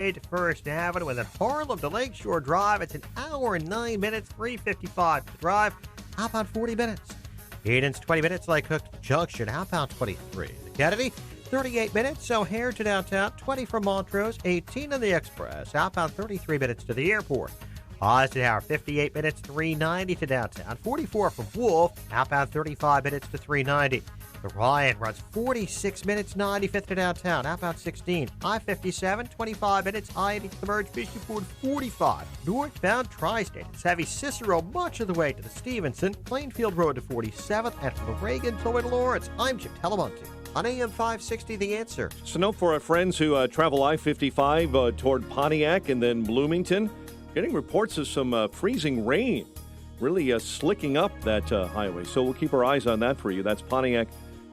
to First Avenue and then Harlem to Lakeshore Drive. It's an hour and 9 minutes, 3:55 to drive. Outbound 40 minutes. Eden's 20 minutes, like Cook Junction. Outbound 23. The Kennedy, 38 minutes. O'Hare to downtown, 20 from Montrose, 18 on the Express. Outbound 33 minutes to the airport. Eisenhower, 58 minutes, 390 to downtown. 44 from Wolf. Outbound 35 minutes to 390. The Ryan runs 46 minutes, 95th to downtown. Outbound 16. I-57, 25 minutes. I-80 to the Merge. Fishing 45. Northbound Tri-State. It's heavy Cicero much of the way to the Stevenson. Plainfield Road to 47th. And from the Reagan to Lawrence, I'm Jim Telemonte. On AM 560, The Answer. So note for our friends who travel I-55 toward Pontiac and then Bloomington, getting reports of some freezing rain, really slicking up that highway. So we'll keep our eyes on that for you. That's Pontiac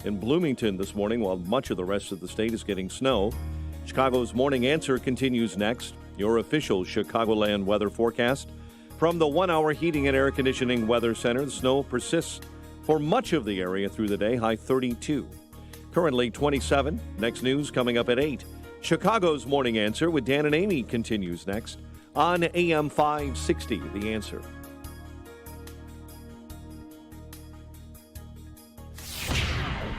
and Bloomington this morning, while much of the rest of the state is getting snow. Chicago's Morning Answer continues next. Your official Chicagoland weather forecast. From the 1-hour heating and air conditioning weather center, the snow persists for much of the area through the day, high 32. Currently 27. Next news coming up at 8. Chicago's Morning Answer with Dan and Amy continues next on AM 560, The Answer.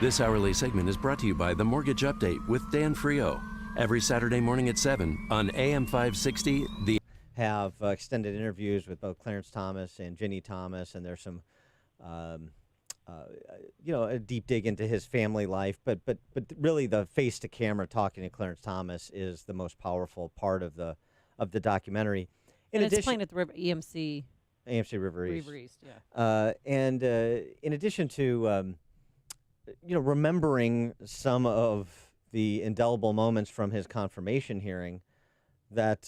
This hourly segment is brought to you by The Mortgage Update with Dan Frio. Every Saturday morning at 7 on AM 560. Have extended interviews with both Clarence Thomas and Ginny Thomas, and there's some, a deep dig into his family life. But really, the face-to-camera talking to Clarence Thomas is the most powerful part of the documentary. It's playing at the EMC River East. Yeah. And in addition to remembering some of the indelible moments from his confirmation hearing that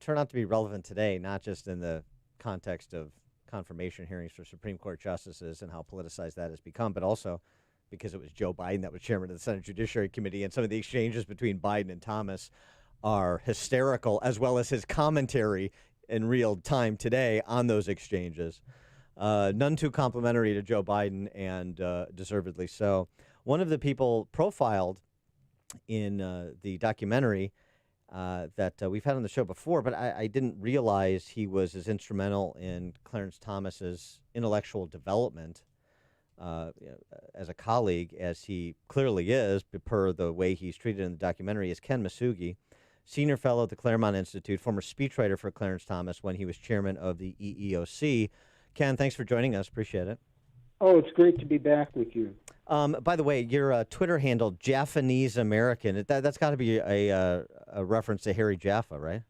turn out to be relevant today, not just in the context of confirmation hearings for Supreme Court justices and how politicized that has become, but also because it was Joe Biden that was chairman of the Senate Judiciary Committee, and some of the exchanges between Biden and Thomas are hysterical, as well as his commentary in real time today on those exchanges. None too complimentary to Joe Biden, and deservedly so. One of the people profiled in the documentary that we've had on the show before, but I didn't realize he was as instrumental in Clarence Thomas's intellectual development as a colleague as he clearly is, per the way he's treated in the documentary, is Ken Masugi, senior fellow at the Claremont Institute, former speechwriter for Clarence Thomas when he was chairman of the EEOC. Ken, thanks for joining us. Appreciate it. Oh, it's great to be back with you. By the way, your Twitter handle, Japanese American, that's got to be a reference to Harry Jaffa, right?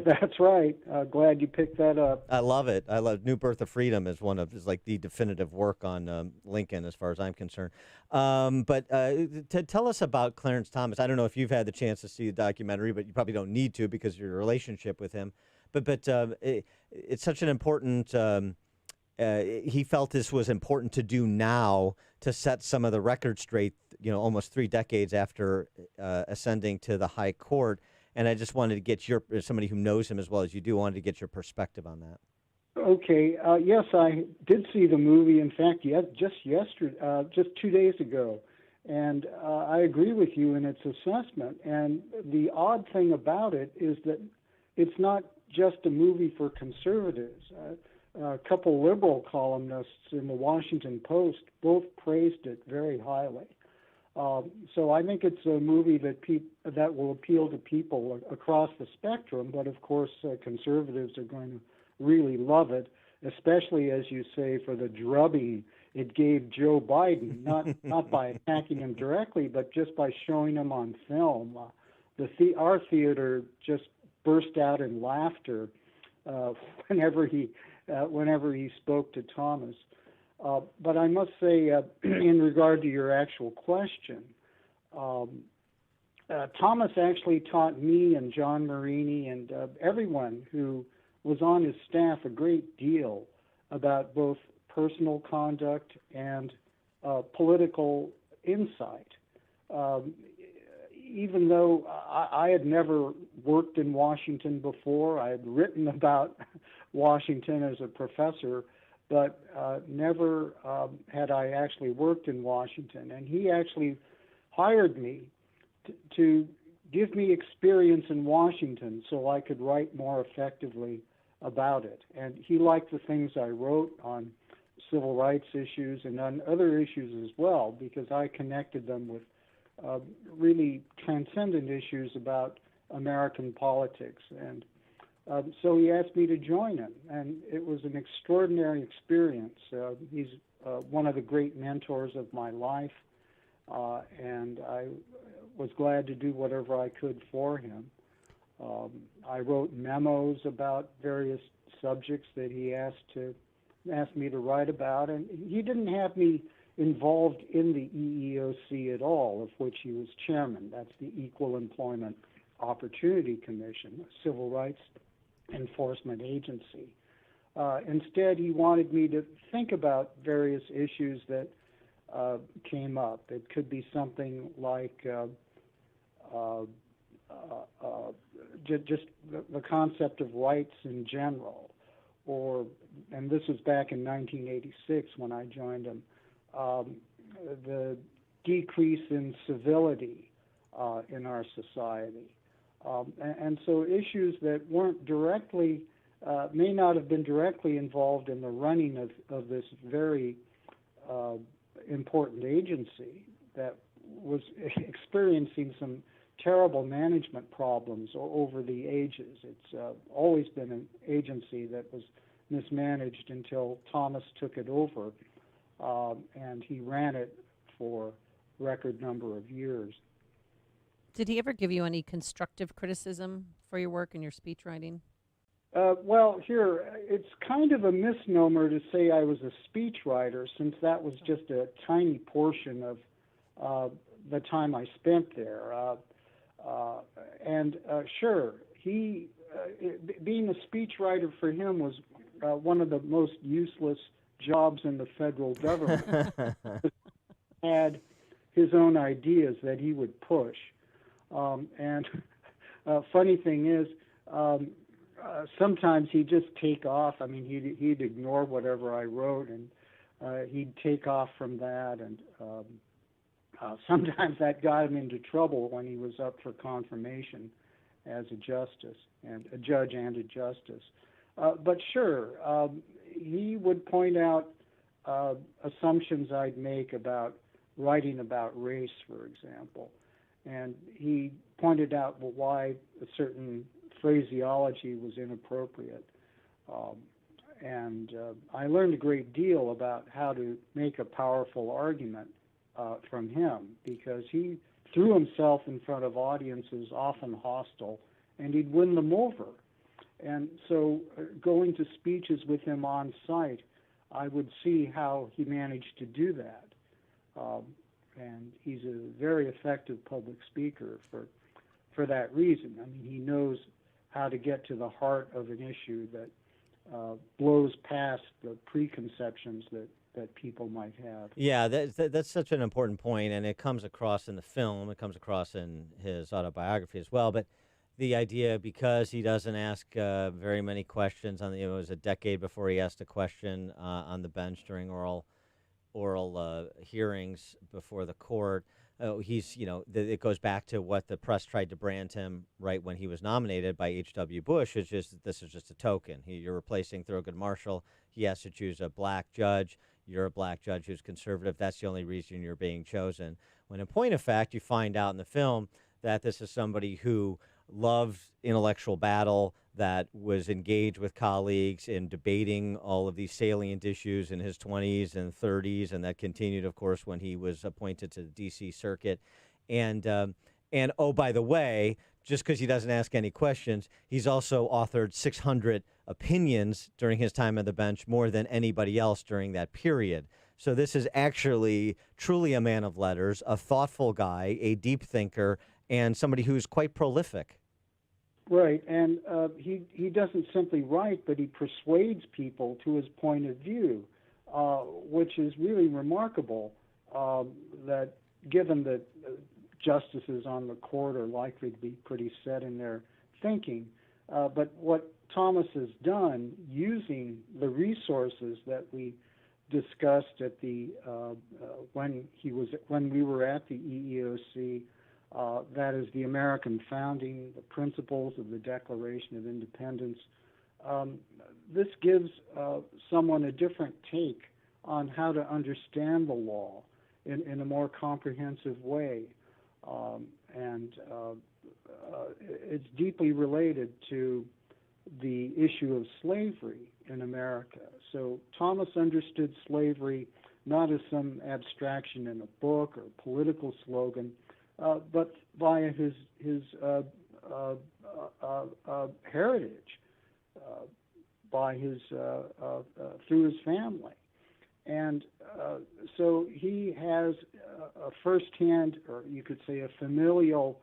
That's right. Glad you picked that up. I love it. I love New Birth of Freedom is like the definitive work on Lincoln as far as I'm concerned. But to tell us about Clarence Thomas, I don't know if you've had the chance to see the documentary, but you probably don't need to because of your relationship with him. But it's such an important. He felt this was important to do now to set some of the record straight. Almost 3 decades after ascending to the high court. And I just wanted to get somebody who knows him as well as you do, wanted to get your perspective on that. Okay. Yes, I did see the movie. In fact, just 2 days ago. And I agree with you in its assessment. And the odd thing about it is that it's not just a movie for conservatives. A couple liberal columnists in the Washington Post both praised it very highly. So I think it's a movie that will appeal to people across the spectrum, but of course conservatives are going to really love it, especially, as you say, for the drubbing it gave Joe Biden, not by attacking him directly, but just by showing him on film. Our theater just burst out in laughter whenever he spoke to Thomas. But I must say, in regard to your actual question, Thomas actually taught me and John Marini and everyone who was on his staff a great deal about both personal conduct and political insight. Even though I had never worked in Washington before, I had written about Washington as a professor, but never had I actually worked in Washington. And he actually hired me to give me experience in Washington so I could write more effectively about it. And he liked the things I wrote on civil rights issues and on other issues as well, because I connected them with really transcendent issues about American politics. And so he asked me to join him, and it was an extraordinary experience. He's one of the great mentors of my life, and I was glad to do whatever I could for him. I wrote memos about various subjects that he asked me to write about, and he didn't have me involved in the EEOC at all, of which he was chairman. That's the Equal Employment Opportunity Commission, a civil rights enforcement agency. Instead, he wanted me to think about various issues that came up. It could be something like just the concept of rights in general, and this was back in 1986 when I joined him, the decrease in civility in our society. And so issues that weren't directly, may not have been directly involved in the running of this very important agency that was experiencing some terrible management problems over the ages. It's always been an agency that was mismanaged until Thomas took it over, and he ran it for a record number of years. Did he ever give you any constructive criticism for your work and your speech writing? Well, here, it's kind of a misnomer to say I was a speechwriter, since that was just a tiny portion of the time I spent there. Sure, being a speechwriter for him was one of the most useless jobs in the federal government. He had his own ideas that he would push. Funny thing is, sometimes he'd just take off. I mean, he'd ignore whatever I wrote, and he'd take off from that. And sometimes that got him into trouble when he was up for confirmation as a judge and a justice. But sure, he would point out assumptions I'd make about writing about race, for example. And he pointed out why a certain phraseology was inappropriate. I learned a great deal about how to make a powerful argument from him, because he threw himself in front of audiences often hostile, and he'd win them over. And so going to speeches with him on site, I would see how he managed to do that. And he's a very effective public speaker for that reason. I mean, he knows how to get to the heart of an issue that blows past the preconceptions that people might have. Yeah, that's such an important point, and it comes across in the film. It comes across in his autobiography as well. But the idea, because he doesn't ask very many questions, it was a decade before he asked a question on the bench during oral hearings before the court. It goes back to what the press tried to brand him right when he was nominated by H.W. Bush. This is just a token. You're replacing Thurgood Marshall. He has to choose a black judge. You're a black judge who's conservative. That's the only reason you're being chosen. When in point of fact, you find out in the film that this is somebody who loved intellectual battle, that was engaged with colleagues in debating all of these salient issues in his 20s and 30s, and that continued, of course, when he was appointed to the D.C. Circuit. And oh, by the way, just because he doesn't ask any questions, he's also authored 600 opinions during his time on the bench, more than anybody else during that period. So this is actually truly a man of letters, a thoughtful guy, a deep thinker, and somebody who's quite prolific. Right, and he doesn't simply write, but he persuades people to his point of view, which is really remarkable, that given that justices on the court are likely to be pretty set in their thinking. But what Thomas has done, using the resources that we discussed at the when we were at the EEOC, that is the American founding, the principles of the Declaration of Independence. This gives someone a different take on how to understand the law in a more comprehensive way. It's deeply related to the issue of slavery in America. So Thomas understood slavery not as some abstraction in a book or political slogan, but via his heritage, by his through his family. And so he has a firsthand, or you could say a familial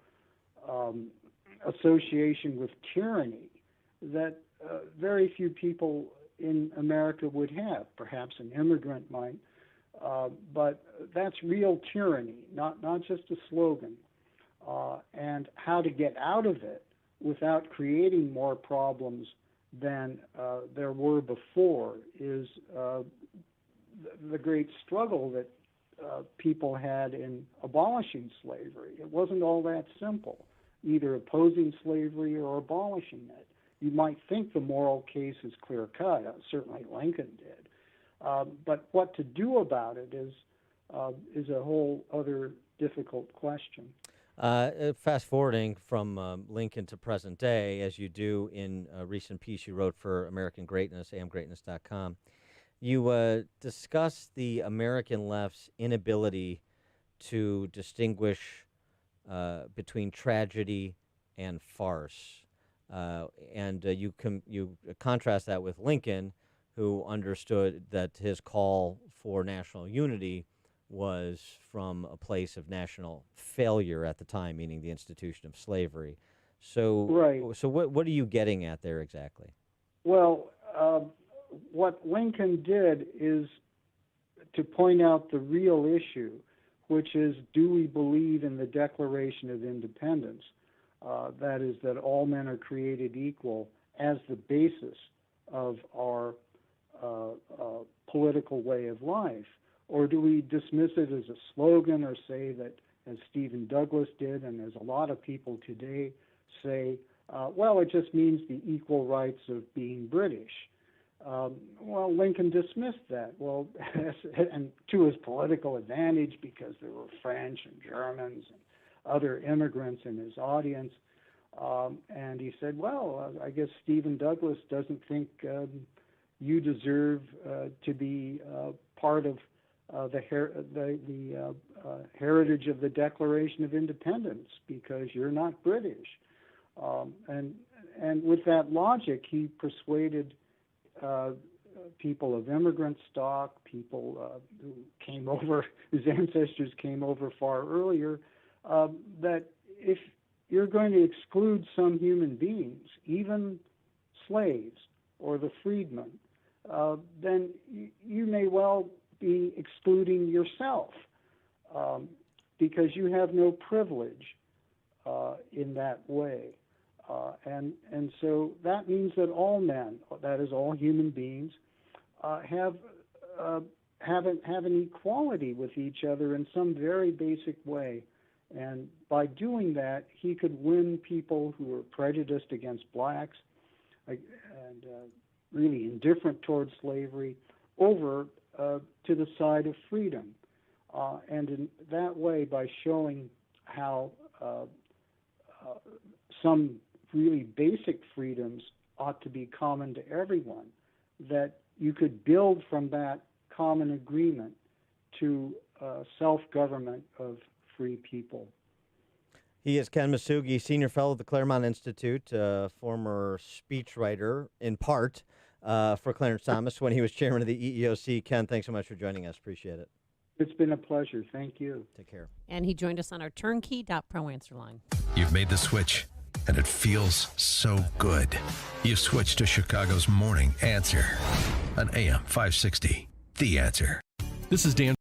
association with tyranny that very few people in America would have. Perhaps an immigrant might, but that's real tyranny, not just a slogan. And how to get out of it without creating more problems than there were before is the great struggle that people had in abolishing slavery. It wasn't all that simple, either opposing slavery or abolishing it. You might think the moral case is clear-cut. Certainly Lincoln did. But what to do about it is a whole other difficult question. Fast forwarding from Lincoln to present day, as you do in a recent piece you wrote for American Greatness, amgreatness.com, you discuss the American left's inability to distinguish between tragedy and farce. And you contrast that with Lincoln, who understood that his call for national unity was from a place of national failure at the time, meaning the institution of slavery. So, right. So what are you getting at there exactly? Well, what Lincoln did is to point out the real issue, which is, do we believe in the Declaration of Independence? That is, that all men are created equal as the basis of our political way of life? Or do we dismiss it as a slogan, or say that, as Stephen Douglas did, and as a lot of people today say, well, it just means the equal rights of being British? Well, Lincoln dismissed that. Well, and to his political advantage, because there were French and Germans and other immigrants in his audience. And he said, well, I guess Stephen Douglas doesn't think you deserve to be part of the heritage of the Declaration of Independence because you're not British. And with that logic, he persuaded people of immigrant stock, people who came over, whose ancestors came over far earlier, that if you're going to exclude some human beings, even slaves or the freedmen, then you may well be excluding yourself because you have no privilege in that way. And so that means that all men, that is all human beings, have an equality with each other in some very basic way. And by doing that, he could win people who were prejudiced against blacks and really indifferent towards slavery over to the side of freedom. And in that way, by showing how some really basic freedoms ought to be common to everyone, that you could build from that common agreement to self-government of free people. He is Ken Masugi, Senior Fellow at the Claremont Institute, former speechwriter, in part, for Clarence Thomas when he was chairman of the EEOC. Ken, thanks so much for joining us. Appreciate it. It's been a pleasure. Thank you. Take care. And he joined us on our turnkey.pro answer line. You've made the switch, and it feels so good. You've switched to Chicago's Morning Answer on AM 560. The Answer. This is Dan